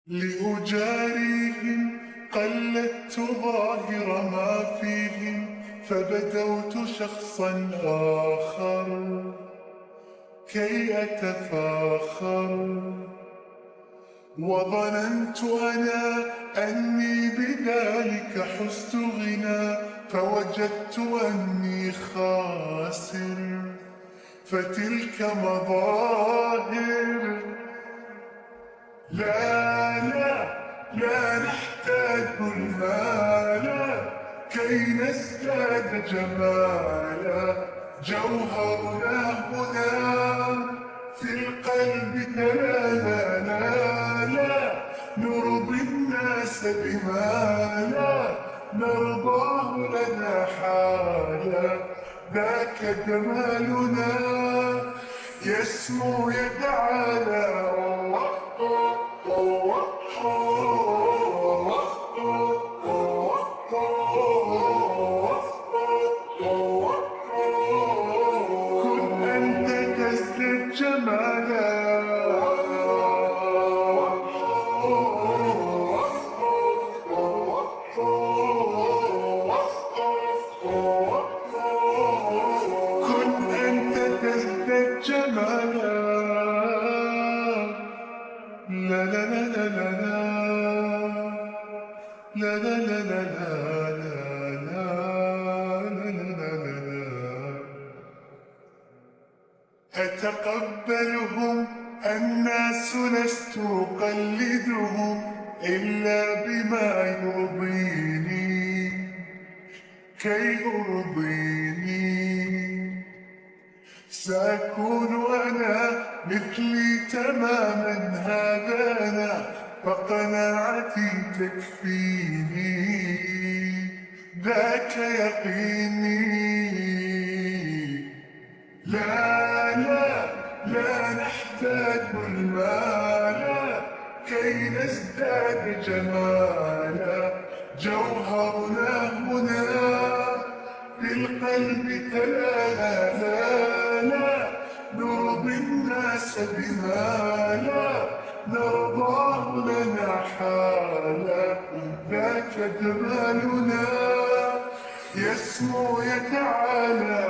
لأجاريهم قلدت ظاهر ما فيهم، فبدوت شخصا آخر كي أتفاخر، وظننت أنا أني بذلك حزت غنى، فوجدت أني خاسر، فتلك مظاهر. لا لا نحتاج المال كي نزداد جمالا، جوهرنا هنا في القلب تلالا. لا نرضي الناس بما لا نرضاه لنا حالا، ذاك جمالنا يسمو يتعالى. كن أنت تزدد جمالا. كن أنت تزدد جمالا. لا لا لا لا لا لا لا لا لا لا. أتقبلهم الناس لست أقلدهم إلا بما يرضيني كي أرضيني. سأكون أنا مثلي تماما، هذا أنا فقناعتي تكفيني، ذاك يقيني. لا نحتاج المال كي نزداد جمالا، جوهرنا هنا في القلب تلالا. لا نرضي الناس بما لا نرضاه لنا حالا، ذاك جمالنا يسمو يتعالى.